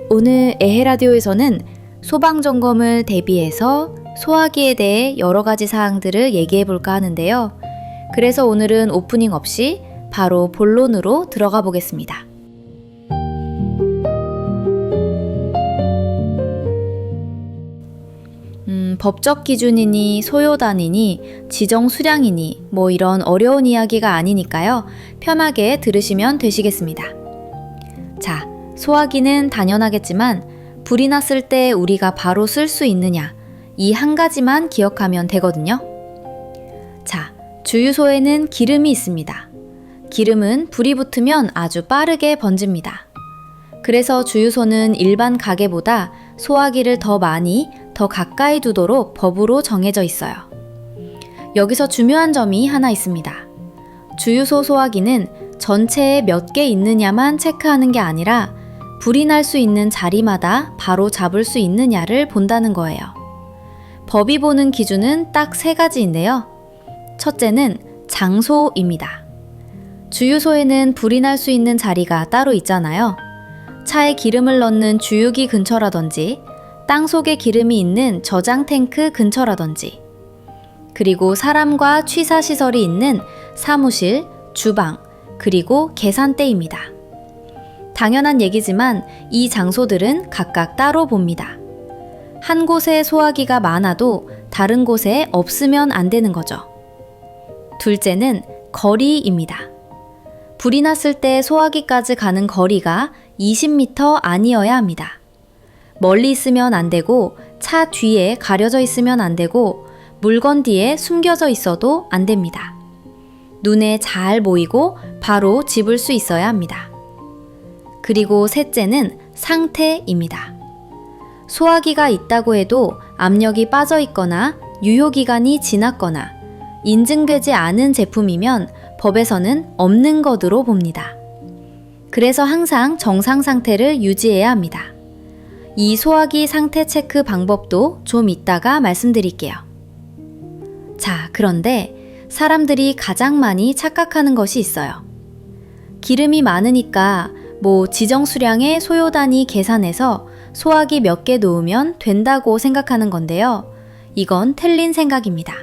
오늘 에헤라디오에서는 소방점검을 대비해서 소화기에 대해 여러 가지 사항들을 얘기해 볼까 하는데요. 그래서 오늘은 오프닝 없이 바로 본론으로 들어가 보겠습니다. 법적 기준이니 소요단이니 지정 수량이니 이런 어려운 이야기가 아니니까요. 편하게 들으시면 되시겠습니다. 자, 소화기는 당연하겠지만 불이 났을 때 우리가 바로 쓸 수 있느냐, 이 한 가지만 기억하면 되거든요. 자, 주유소에는 기름이 있습니다. 기름은 불이 붙으면 아주 빠르게 번집니다. 그래서 주유소는 일반 가게보다 소화기를 더 많이, 더 가까이 두도록 법으로 정해져 있어요. 여기서 중요한 점이 하나 있습니다. 주유소 소화기는 전체에 몇 개 있느냐만 체크하는 게 아니라 불이 날 수 있는 자리마다 바로 잡을 수 있느냐를 본다는 거예요. 법이 보는 기준은 딱 3가지인데요. 첫째는 장소입니다. 주유소에는 불이 날 수 있는 자리가 따로 있잖아요. 차에 기름을 넣는 주유기 근처라든지 땅속에 기름이 있는 저장 탱크 근처라든지 그리고 사람과 취사시설이 있는 사무실, 주방, 그리고 계산대입니다. 당연한 얘기지만 이 장소들은 각각 따로 봅니다. 한 곳에 소화기가 많아도 다른 곳에 없으면 안 되는 거죠. 둘째는 거리입니다. 불이 났을 때 소화기까지 가는 거리가 20m 아니어야 합니다. 멀리 있으면 안 되고 차 뒤에 가려져 있으면 안 되고 물건 뒤에 숨겨져 있어도 안 됩니다. 눈에 잘 보이고 바로 집을 수 있어야 합니다. 그리고 셋째는 상태입니다. 소화기가 있다고 해도 압력이 빠져 있거나 유효기간이 지났거나 인증되지 않은 제품이면 법에서는 없는 것으로 봅니다. 그래서 항상 정상 상태를 유지해야 합니다. 이 소화기 상태 체크 방법도 좀 이따가 말씀드릴게요. 자, 그런데 사람들이 가장 많이 착각하는 것이 있어요. 기름이 많으니까 지정 수량의 소요단위 계산해서 소화기 몇 개 놓으면 된다고 생각하는 건데요. 이건 틀린 생각입니다.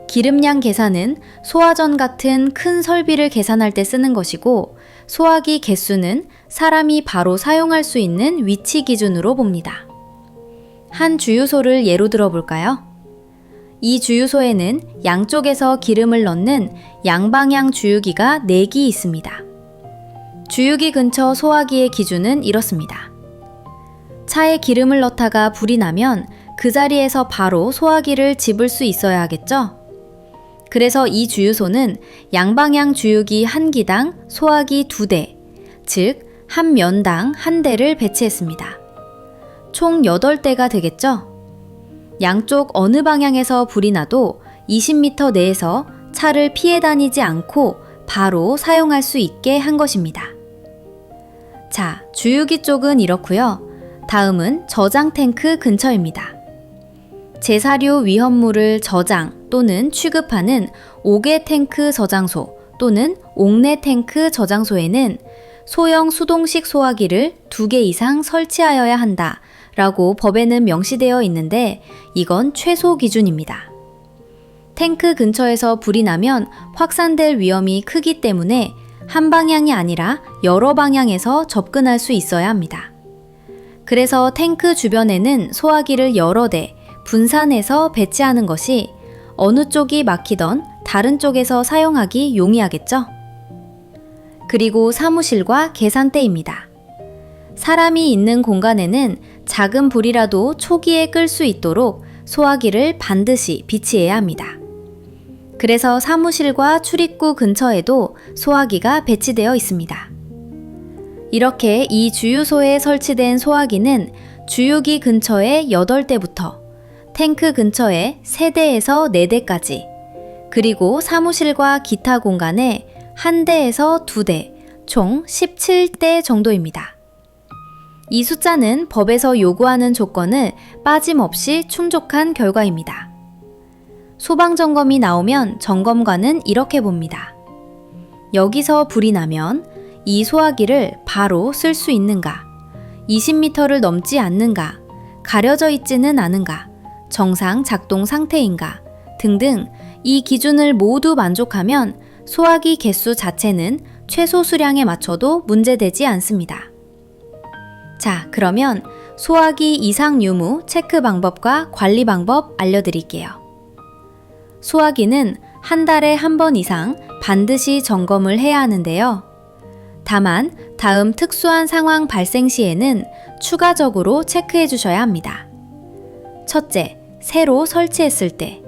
기름량 계산은 소화전 같은 큰 설비를 계산할 때 쓰는 것이고 소화기 개수는 사람이 바로 사용할 수 있는 위치 기준으로 봅니다. 한 주유소를 예로 들어볼까요? 이 주유소에는 양쪽에서 기름을 넣는 양방향 주유기가 4기 있습니다. 주유기 근처 소화기의 기준은 이렇습니다. 차에 기름을 넣다가 불이 나면 그 자리에서 바로 소화기를 집을 수 있어야 하겠죠? 그래서 이 주유소는 양방향 주유기 1기당 소화기 2대, 즉 한 면당 1대를 배치했습니다. 총 8대가 되겠죠? 양쪽 어느 방향에서 불이 나도 20m 내에서 차를 피해 다니지 않고 바로 사용할 수 있게 한 것입니다. 자, 주유기 쪽은 이렇고요. 다음은 저장 탱크 근처입니다. 재사료 위험물을 저장 또는 취급하는 옥외 탱크 저장소 또는 옥내 탱크 저장소에는 소형 수동식 소화기를 2개 이상 설치하여야 한다 라고 법에는 명시되어 있는데 이건 최소 기준입니다. 탱크 근처에서 불이 나면 확산될 위험이 크기 때문에 한 방향이 아니라 여러 방향에서 접근할 수 있어야 합니다. 그래서 탱크 주변에는 소화기를 여러 대 분산해서 배치하는 것이 어느 쪽이 막히던 다른 쪽에서 사용하기 용이하겠죠? 그리고 사무실과 계산대입니다. 사람이 있는 공간에는 작은 불이라도 초기에 끌 수 있도록 소화기를 반드시 비치해야 합니다. 그래서 사무실과 출입구 근처에도 소화기가 배치되어 있습니다. 이렇게 이 주유소에 설치된 소화기는 주유기 근처에 8대부터 탱크 근처에 3대에서 4대까지 그리고 사무실과 기타 공간에 1대에서 2대, 총 17대 정도입니다. 이 숫자는 법에서 요구하는 조건을 빠짐없이 충족한 결과입니다. 소방점검이 나오면 점검관은 이렇게 봅니다. 여기서 불이 나면 이 소화기를 바로 쓸 수 있는가? 20m를 넘지 않는가, 가려져 있지는 않은가, 정상 작동 상태인가 등등 이 기준을 모두 만족하면 소화기 개수 자체는 최소 수량에 맞춰도 문제되지 않습니다. 자, 그러면 소화기 이상 유무 체크 방법과 관리 방법 알려드릴게요. 소화기는 한 달에 한 번 이상 반드시 점검을 해야 하는데요. 다만 다음 특수한 상황 발생 시에는 추가적으로 체크해 주셔야 합니다. 첫째, 새로 설치했을 때.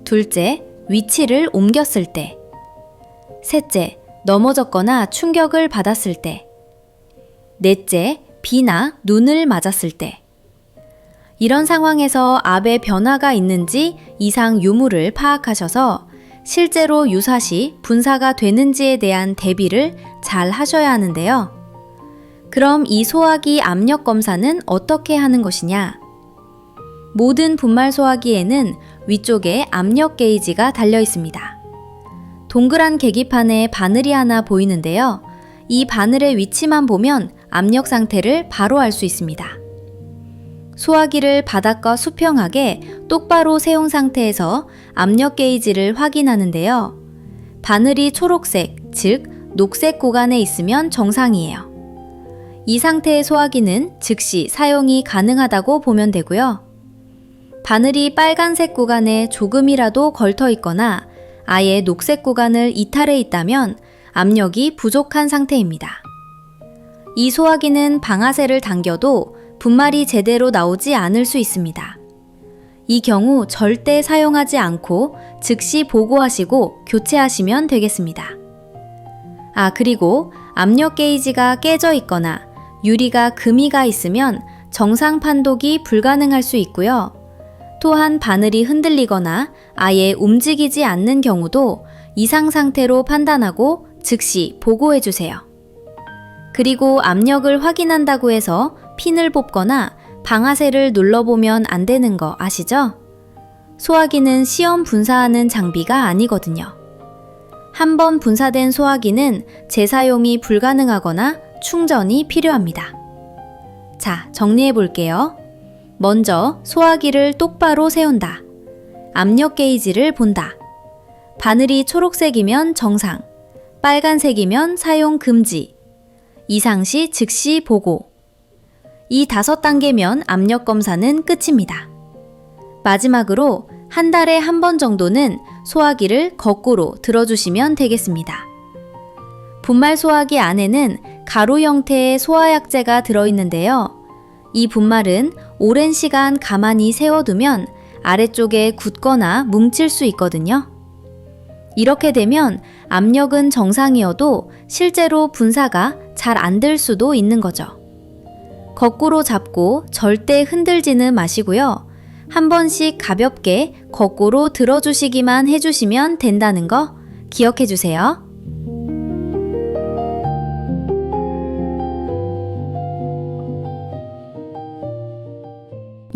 둘째, 위치를 옮겼을 때. 셋째, 넘어졌거나 충격을 받았을 때. 넷째, 비나 눈을 맞았을 때. 이런 상황에서 압에 변화가 있는지 이상 유무를 파악하셔서 실제로 유사시 분사가 되는지에 대한 대비를 잘 하셔야 하는데요. 그럼 이 소화기 압력 검사는 어떻게 하는 것이냐? 모든 분말 소화기에는 위쪽에 압력 게이지가 달려 있습니다. 동그란 계기판에 바늘이 하나 보이는데요. 이 바늘의 위치만 보면 압력 상태를 바로 알 수 있습니다. 소화기를 바닥과 수평하게 똑바로 세운 상태에서 압력 게이지를 확인하는데요. 바늘이 초록색, 즉 녹색 구간에 있으면 정상이에요. 이 상태의 소화기는 즉시 사용이 가능하다고 보면 되고요. 바늘이 빨간색 구간에 조금이라도 걸터 있거나 아예 녹색 구간을 이탈해 있다면 압력이 부족한 상태입니다. 이 소화기는 방아쇠를 당겨도 분말이 제대로 나오지 않을 수 있습니다. 이 경우 절대 사용하지 않고 즉시 보고하시고 교체하시면 되겠습니다. 그리고 압력 게이지가 깨져 있거나 유리가 금이가 있으면 정상 판독이 불가능할 수 있고요. 또한 바늘이 흔들리거나 아예 움직이지 않는 경우도 이상 상태로 판단하고 즉시 보고해 주세요. 그리고 압력을 확인한다고 해서 핀을 뽑거나 방아쇠를 눌러보면 안 되는 거 아시죠? 소화기는 시험 분사하는 장비가 아니거든요. 한번 분사된 소화기는 재사용이 불가능하거나 충전이 필요합니다. 자, 정리해 볼게요. 먼저 소화기를 똑바로 세운다. 압력 게이지를 본다. 바늘이 초록색이면 정상, 빨간색이면 사용 금지. 이상 시 즉시 보고. 이 5단계면 압력 검사는 끝입니다. 마지막으로 한 달에 한 번 정도는 소화기를 거꾸로 들어주시면 되겠습니다. 분말 소화기 안에는 가루 형태의 소화약제가 들어있는데요. 이 분말은 오랜 시간 가만히 세워두면 아래쪽에 굳거나 뭉칠 수 있거든요. 이렇게 되면 압력은 정상이어도 실제로 분사가 잘 안 될 수도 있는 거죠. 거꾸로 잡고 절대 흔들지는 마시고요. 한 번씩 가볍게 거꾸로 들어주시기만 해주시면 된다는 거 기억해 주세요.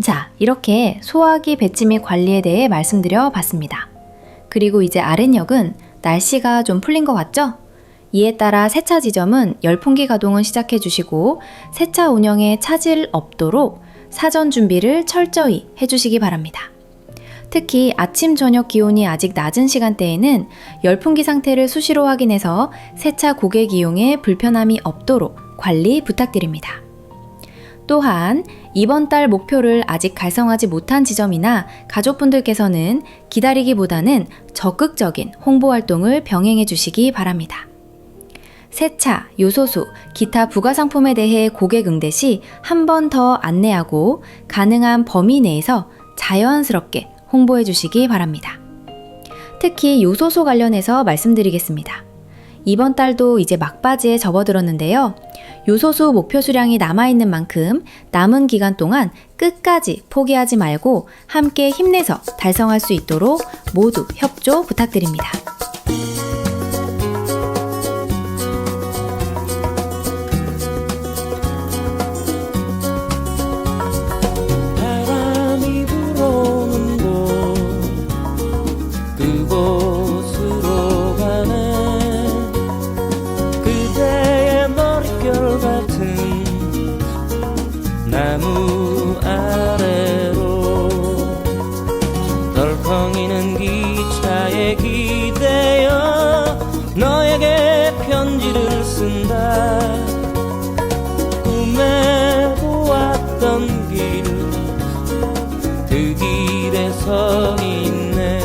자, 이렇게 소화기 배치 및 관리에 대해 말씀드려 봤습니다. 그리고 이제 아랫역은 날씨가 좀 풀린 것 같죠? 이에 따라 세차 지점은 열풍기 가동을 시작해 주시고 세차 운영에 차질 없도록 사전 준비를 철저히 해주시기 바랍니다. 특히 아침 저녁 기온이 아직 낮은 시간대에는 열풍기 상태를 수시로 확인해서 세차 고객 이용에 불편함이 없도록 관리 부탁드립니다. 또한 이번 달 목표를 아직 달성하지 못한 지점이나 가족분들께서는 기다리기보다는 적극적인 홍보 활동을 병행해 주시기 바랍니다. 세차, 요소수, 기타 부가 상품에 대해 고객 응대 시 한 번 더 안내하고 가능한 범위 내에서 자연스럽게 홍보해 주시기 바랍니다. 특히 요소수 관련해서 말씀드리겠습니다. 이번 달도 이제 막바지에 접어들었는데요. 요소수 목표 수량이 남아있는 만큼 남은 기간 동안 끝까지 포기하지 말고 함께 힘내서 달성할 수 있도록 모두 협조 부탁드립니다. 바람이 불어오는 곳 그곳으로 가네 그대의 머릿결 같은 길 그 길에 서 있네.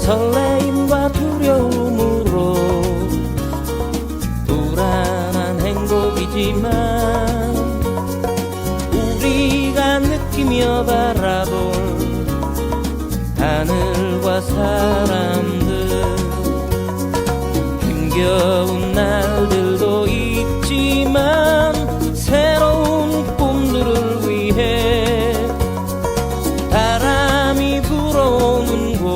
설레임과 두려움으로 불안한 행복이지만 우리가 느끼며 바라볼 하늘과 사람들 힘겨운 날들도 있지만 새로운 꿈들을 위해 바람이 불어오는 곳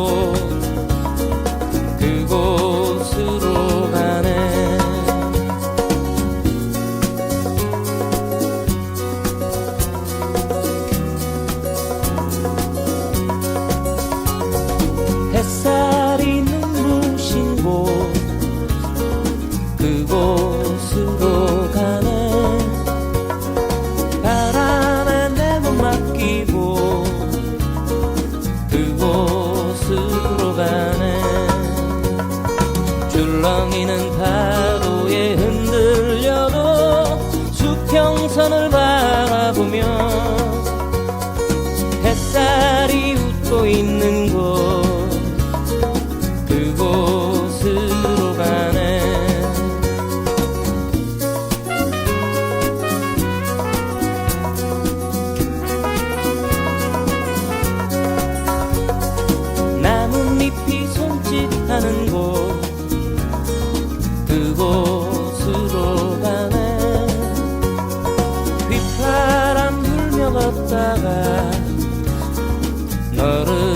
그곳으로 가네. 햇살이 눈부신 곳 그곳으로 가네. 바람에 내 몸 맡기고 그곳으로 가네. 줄렁이는 파도에 흔들려도 수평선을 바라보며 햇살이 웃고 있는 곳 그곳으로 가네. 나뭇잎이 손짓하는 곳 그곳으로 가네. 휘파람 불며 걷다가 너를